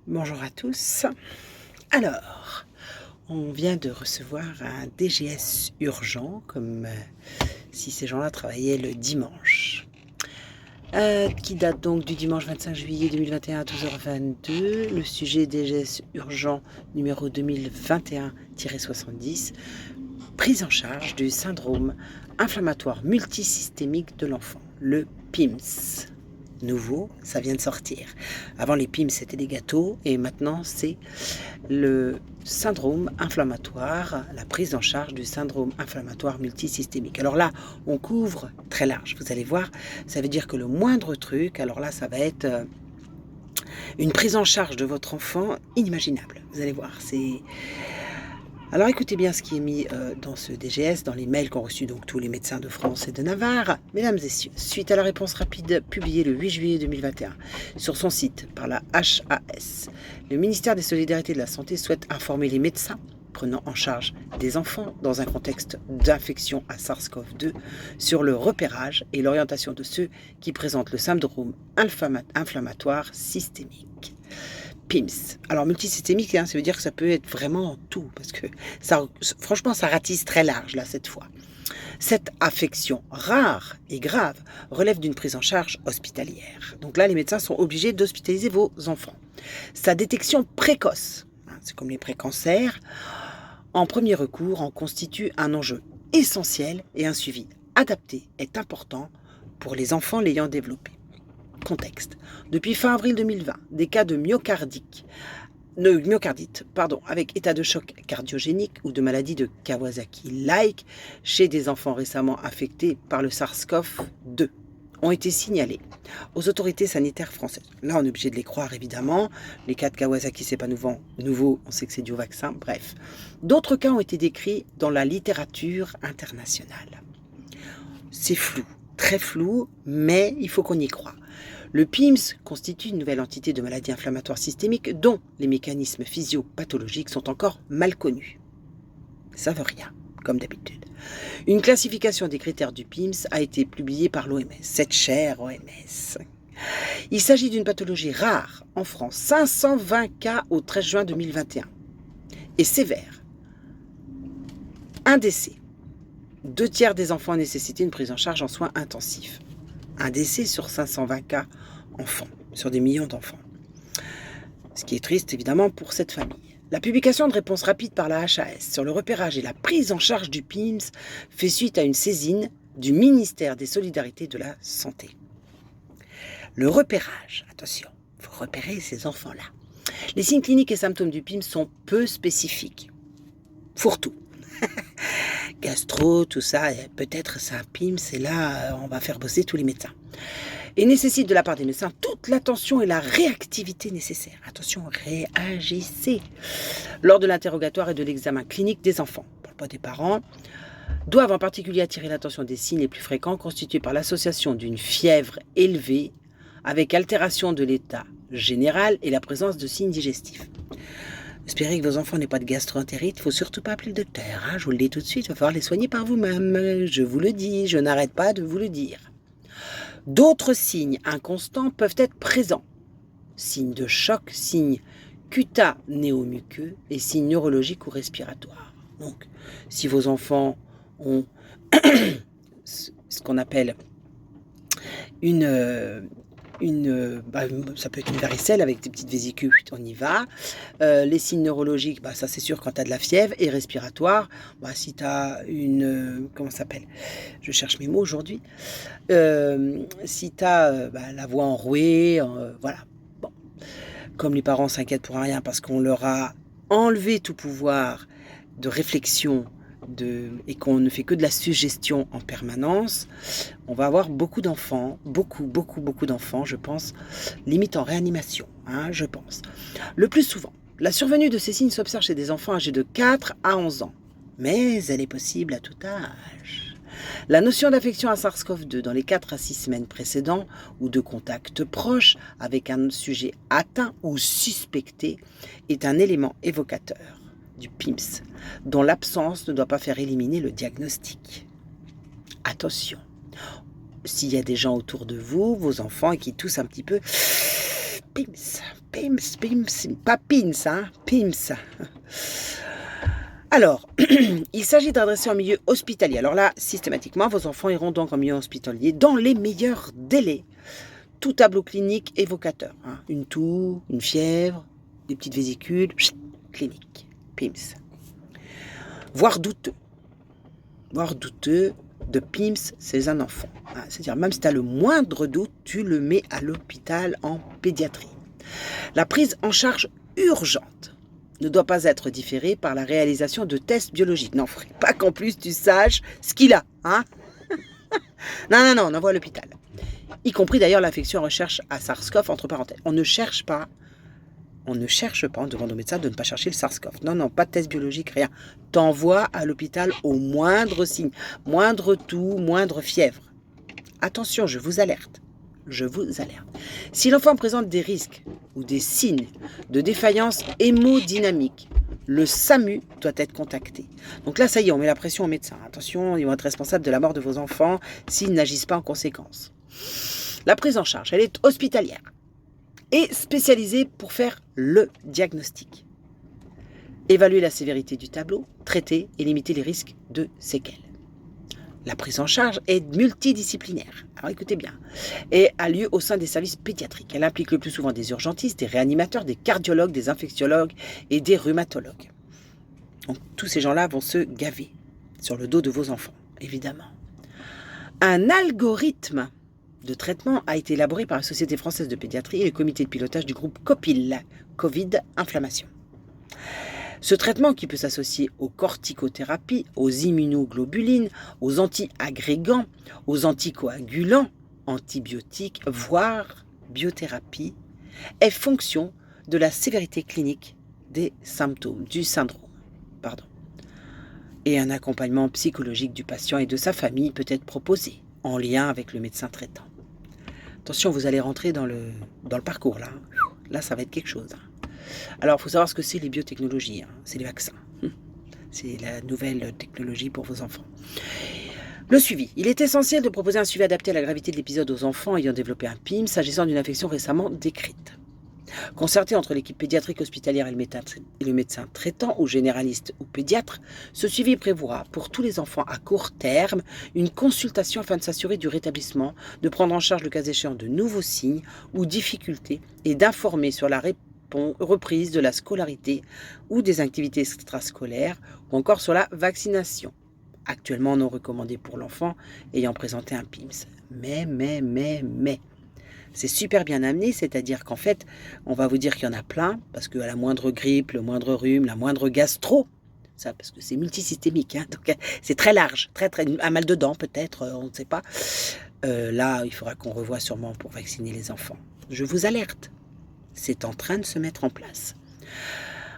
Bonjour à tous. Alors, on vient de recevoir un DGS urgent, comme si ces gens-là travaillaient le dimanche, qui date donc du dimanche 25 juillet 2021 à 12h22. Le sujet DGS urgent numéro 2021-70, prise en charge du syndrome inflammatoire multisystémique de l'enfant, le PIMS. Nouveau, ça vient de sortir. Avant les PIMS c'était des gâteaux et maintenant c'est le syndrome inflammatoire, la prise en charge du syndrome inflammatoire multisystémique. Alors là, on couvre très large, vous allez voir, ça veut dire que le moindre truc, alors là ça va être une prise en charge de votre enfant inimaginable. Vous allez voir, c'est... Alors écoutez bien ce qui est mis dans ce DGS, dans les mails qu'ont reçus donc tous les médecins de France et de Navarre. Mesdames et messieurs, suite à la réponse rapide publiée le 8 juillet 2021 sur son site par la HAS, le ministère des Solidarités et de la Santé souhaite informer les médecins prenant en charge des enfants dans un contexte d'infection à SARS-CoV-2 sur le repérage et l'orientation de ceux qui présentent le syndrome inflammatoire systémique. PIMS. Alors multisystémique, ça veut dire que ça peut être vraiment tout, parce que ça, franchement, ça ratisse très large là cette fois. Cette affection rare et grave relève d'une prise en charge hospitalière. Donc là, les médecins sont obligés d'hospitaliser vos enfants. Sa détection précoce, c'est comme les précancers, en premier recours en constitue un enjeu essentiel et un suivi adapté est important pour les enfants l'ayant développé. Contexte. Depuis fin avril 2020, des cas de myocardite, avec état de choc cardiogénique ou de maladie de Kawasaki-like chez des enfants récemment affectés par le SARS-CoV-2 ont été signalés aux autorités sanitaires françaises. Là, on est obligé de les croire, évidemment. Les cas de Kawasaki, c'est pas nouveau, on sait que c'est dû au vaccin, bref. D'autres cas ont été décrits dans la littérature internationale. C'est flou, très flou, mais il faut qu'on y croie. Le PIMS constitue une nouvelle entité de maladie inflammatoire systémique dont les mécanismes physiopathologiques sont encore mal connus. Ça veut rien, comme d'habitude. Une classification des critères du PIMS a été publiée par l'OMS, cette chère OMS. Il s'agit d'une pathologie rare en France, 520 cas au 13 juin 2021, et sévère. Un décès. 2/3 des enfants ont nécessité une prise en charge en soins intensifs. Un décès sur 520 cas enfants, sur des millions d'enfants. Ce qui est triste évidemment pour cette famille. La publication de réponses rapides par la HAS sur le repérage et la prise en charge du PIMS fait suite à une saisine du ministère des Solidarités et de la Santé. Le repérage, attention, il faut repérer ces enfants-là. Les signes cliniques et symptômes du PIMS sont peu spécifiques. Fourre-tout. Gastro, tout ça, peut-être c'est un PIMS, et là, on va faire bosser tous les médecins. Et nécessite de la part des médecins toute l'attention et la réactivité nécessaires. Attention, réagissez. Lors de l'interrogatoire et de l'examen clinique des enfants, on ne parle pas des parents, doivent en particulier attirer l'attention des signes les plus fréquents constitués par l'association d'une fièvre élevée avec altération de l'état général et la présence de signes digestifs. Espérez que vos enfants n'aient pas de gastro-entérite, il ne faut surtout pas appeler le docteur. Je vous le dis tout de suite, il va falloir les soigner par vous-même. Je vous le dis, je n'arrête pas de vous le dire. D'autres signes inconstants peuvent être présents. Signes de choc, signes cutanéo-muqueux et signes neurologiques ou respiratoires. Donc, si vos enfants ont ce qu'on appelle ça peut être une varicelle avec des petites vésicules, on y va. Les signes neurologiques, ça c'est sûr quand tu as de la fièvre, et respiratoire, si tu as une... comment ça s'appelle ? Je cherche mes mots aujourd'hui. Si tu as la voix enrouée, voilà. Bon. Comme les parents s'inquiètent pour rien parce qu'on leur a enlevé tout pouvoir de réflexion, et qu'on ne fait que de la suggestion en permanence, on va avoir beaucoup d'enfants, beaucoup d'enfants, je pense, limite en réanimation, je pense. Le plus souvent, la survenue de ces signes s'observe chez des enfants âgés de 4 à 11 ans, mais elle est possible à tout âge. La notion d'affection à SARS-CoV-2 dans les 4 à 6 semaines précédentes ou de contact proche avec un sujet atteint ou suspecté est un élément évocateur du PIMS, dont l'absence ne doit pas faire éliminer le diagnostic. Attention, s'il y a des gens autour de vous, vos enfants, qui toussent un petit peu, PIMS, pas PINS, hein, PIMS. Alors, il s'agit d'adresser en milieu hospitalier. Alors là, systématiquement, vos enfants iront donc en milieu hospitalier dans les meilleurs délais. Tout tableau clinique évocateur. Hein. Une toux, une fièvre, des petites vésicules, clinique, PIMS. Voire douteux de PIMS, c'est un enfant. Hein. C'est-à-dire, même si tu as le moindre doute, tu le mets à l'hôpital en pédiatrie. La prise en charge urgente ne doit pas être différée par la réalisation de tests biologiques. Non, pas qu'en plus tu saches ce qu'il a. Hein. Non, on envoie à l'hôpital. Y compris d'ailleurs l'infection recherche à SARS-CoV, entre parenthèses. On ne cherche pas, on demande au médecin de ne pas chercher le SARS-CoV. Non, pas de test biologique, rien. T'envoies à l'hôpital au moindre signe, moindre toux, moindre fièvre. Attention, je vous alerte. Si l'enfant présente des risques ou des signes de défaillance hémodynamique, le SAMU doit être contacté. Donc là, ça y est, on met la pression aux médecins. Attention, ils vont être responsables de la mort de vos enfants s'ils n'agissent pas en conséquence. La prise en charge, elle est hospitalière et spécialisée pour faire le diagnostic. Évaluer la sévérité du tableau, traiter et limiter les risques de séquelles. La prise en charge est multidisciplinaire, alors écoutez bien, et a lieu au sein des services pédiatriques. Elle implique le plus souvent des urgentistes, des réanimateurs, des cardiologues, des infectiologues et des rhumatologues. Donc tous ces gens-là vont se gaver sur le dos de vos enfants, évidemment. Un algorithme de traitement a été élaboré par la Société française de pédiatrie et le comité de pilotage du groupe COPIL, Covid, inflammation. Ce traitement, qui peut s'associer aux corticothérapies, aux immunoglobulines, aux antiagrégants, aux anticoagulants, antibiotiques, voire biothérapie, est fonction de la sévérité clinique des symptômes du syndrome. Et un accompagnement psychologique du patient et de sa famille peut être proposé en lien avec le médecin traitant. Attention, vous allez rentrer dans le parcours là. Là, ça va être quelque chose. Alors, il faut savoir ce que c'est les biotechnologies. C'est les vaccins. C'est la nouvelle technologie pour vos enfants. Le suivi. Il est essentiel de proposer un suivi adapté à la gravité de l'épisode aux enfants ayant développé un PIMS s'agissant d'une infection récemment décrite. Concerté entre l'équipe pédiatrique hospitalière et le médecin traitant ou généraliste ou pédiatre, ce suivi prévoit pour tous les enfants à court terme une consultation afin de s'assurer du rétablissement, de prendre en charge le cas échéant de nouveaux signes ou difficultés et d'informer sur la reprise de la scolarité ou des activités extrascolaires ou encore sur la vaccination, actuellement non recommandée pour l'enfant ayant présenté un PIMS. Mais, c'est super bien amené, c'est-à-dire qu'en fait, on va vous dire qu'il y en a plein, parce qu'à la moindre grippe, le moindre rhume, la moindre gastro, ça, parce que c'est multisystémique, hein, donc c'est très large, très, un mal de dents peut-être, on ne sait pas. Là, il faudra qu'on revoie sûrement pour vacciner les enfants. Je vous alerte, c'est en train de se mettre en place.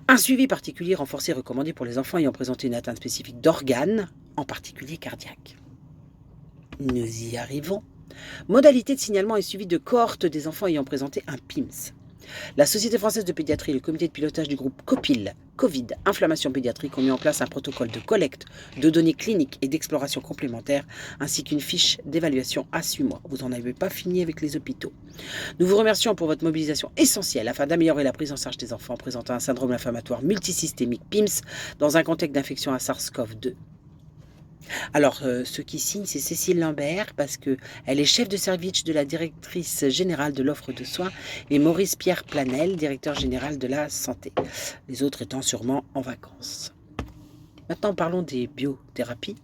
Un suivi particulier renforcé recommandé pour les enfants ayant présenté une atteinte spécifique d'organes, en particulier cardiaque. Nous y arrivons. Modalité de signalement et suivi de cohorte des enfants ayant présenté un PIMS. La Société française de pédiatrie et le comité de pilotage du groupe COPIL, Covid, inflammation pédiatrique, ont mis en place un protocole de collecte de données cliniques et d'exploration complémentaires, ainsi qu'une fiche d'évaluation à 6 mois. Vous n'en avez pas fini avec les hôpitaux. Nous vous remercions pour votre mobilisation essentielle afin d'améliorer la prise en charge des enfants présentant un syndrome inflammatoire multisystémique PIMS dans un contexte d'infection à SARS-CoV-2. Alors, ce qui signe, c'est Cécile Lambert, parce qu'elle est chef de service de la directrice générale de l'offre de soins, et Maurice Pierre Planel, directeur général de la santé. Les autres étant sûrement en vacances. Maintenant, parlons des biothérapies,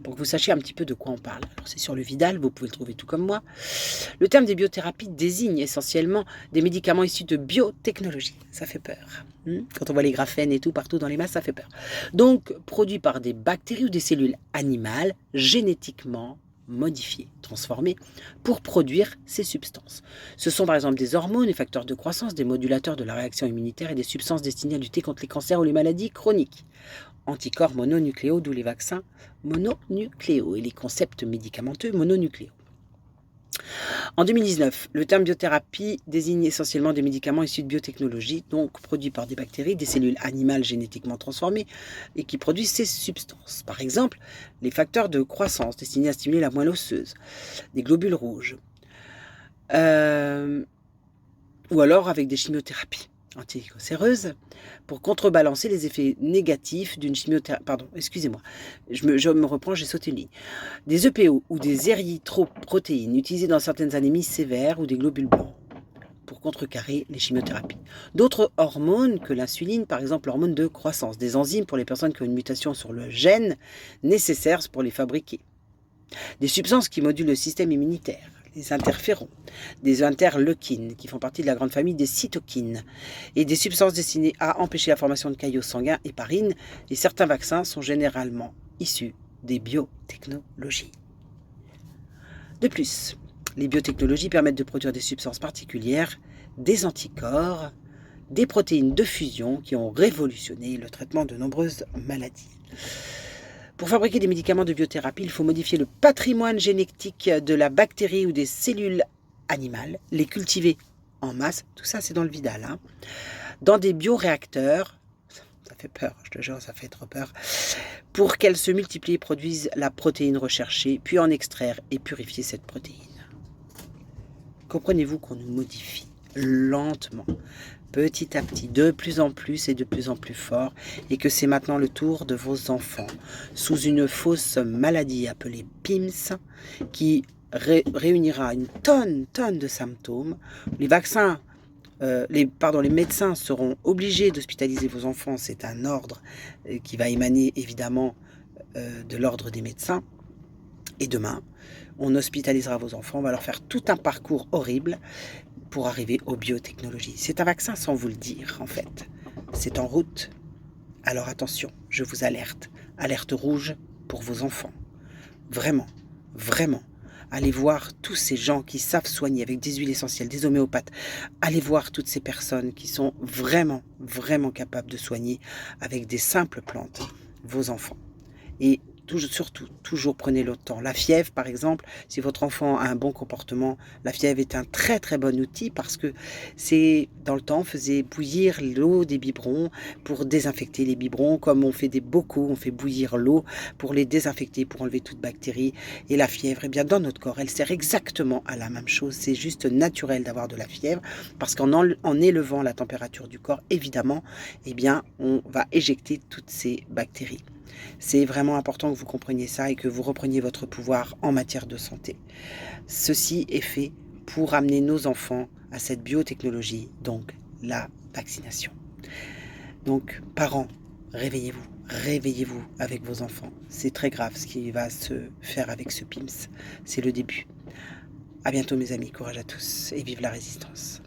pour que vous sachiez un petit peu de quoi on parle. Alors, c'est sur le Vidal, vous pouvez le trouver tout comme moi. Le terme des biothérapies désigne essentiellement des médicaments issus de biotechnologie. Ça fait peur. Quand on voit les graphènes et tout partout dans les masses, ça fait peur. Donc, produits par des bactéries ou des cellules animales génétiquement modifiées, transformées, pour produire ces substances. Ce sont par exemple des hormones, des facteurs de croissance, des modulateurs de la réaction immunitaire et des substances destinées à lutter contre les cancers ou les maladies chroniques. Anticorps mononucléaux, d'où les vaccins mononucléaux et les concepts médicamenteux mononucléaux. En 2019, le terme biothérapie désigne essentiellement des médicaments issus de biotechnologie, donc produits par des bactéries, des cellules animales génétiquement transformées et qui produisent ces substances. Par exemple, les facteurs de croissance destinés à stimuler la moelle osseuse, des globules rouges. ou alors avec des chimiothérapies anticancéreuses pour contrebalancer les effets négatifs d'une chimiothérapie. Pardon, excusez-moi, je me reprends, j'ai sauté une ligne. Des EPO ou des érythroprotéines utilisées dans certaines anémies sévères ou des globules blancs pour contrecarrer les chimiothérapies. D'autres hormones que l'insuline, par exemple l'hormone de croissance, des enzymes pour les personnes qui ont une mutation sur le gène nécessaire pour les fabriquer. Des substances qui modulent le système immunitaire, les interférons, des interleukines qui font partie de la grande famille des cytokines, et des substances destinées à empêcher la formation de caillots sanguins, héparines, et certains vaccins sont généralement issus des biotechnologies. De plus, les biotechnologies permettent de produire des substances particulières, des anticorps, des protéines de fusion qui ont révolutionné le traitement de nombreuses maladies. Pour fabriquer des médicaments de biothérapie, il faut modifier le patrimoine génétique de la bactérie ou des cellules animales, les cultiver en masse, tout ça c'est dans le Vidal, dans des bioréacteurs, ça fait peur, je te jure, ça fait trop peur, pour qu'elles se multiplient et produisent la protéine recherchée, puis en extraire et purifier cette protéine. Comprenez-vous qu'on nous modifie lentement, petit à petit, de plus en plus et de plus en plus fort, et que c'est maintenant le tour de vos enfants, sous une fausse maladie appelée PIMS, qui réunira une tonne de symptômes. Les vaccins, les médecins seront obligés d'hospitaliser vos enfants, c'est un ordre qui va émaner évidemment de l'ordre des médecins. Et demain, on hospitalisera vos enfants, on va leur faire tout un parcours horrible pour arriver aux biotechnologies. C'est un vaccin sans vous le dire, en fait. C'est en route. Alors attention, je vous alerte. Alerte rouge pour vos enfants. Vraiment, vraiment. Allez voir tous ces gens qui savent soigner avec des huiles essentielles, des homéopathes. Allez voir toutes ces personnes qui sont vraiment, vraiment capables de soigner avec des simples plantes vos enfants. Et surtout, toujours prenez le temps. La fièvre, par exemple, si votre enfant a un bon comportement, la fièvre est un très très bon outil parce que c'est, dans le temps, on faisait bouillir l'eau des biberons pour désinfecter les biberons, comme on fait des bocaux, on fait bouillir l'eau pour les désinfecter, pour enlever toute bactérie. Et la fièvre, eh bien, dans notre corps, elle sert exactement à la même chose. C'est juste naturel d'avoir de la fièvre parce qu'en élevant la température du corps, évidemment, eh bien, on va éjecter toutes ces bactéries. C'est vraiment important que vous compreniez ça et que vous repreniez votre pouvoir en matière de santé. Ceci est fait pour amener nos enfants à cette biotechnologie, donc la vaccination. Donc, parents, réveillez-vous. Réveillez-vous avec vos enfants. C'est très grave ce qui va se faire avec ce PIMS. C'est le début. À bientôt mes amis, courage à tous et vive la résistance.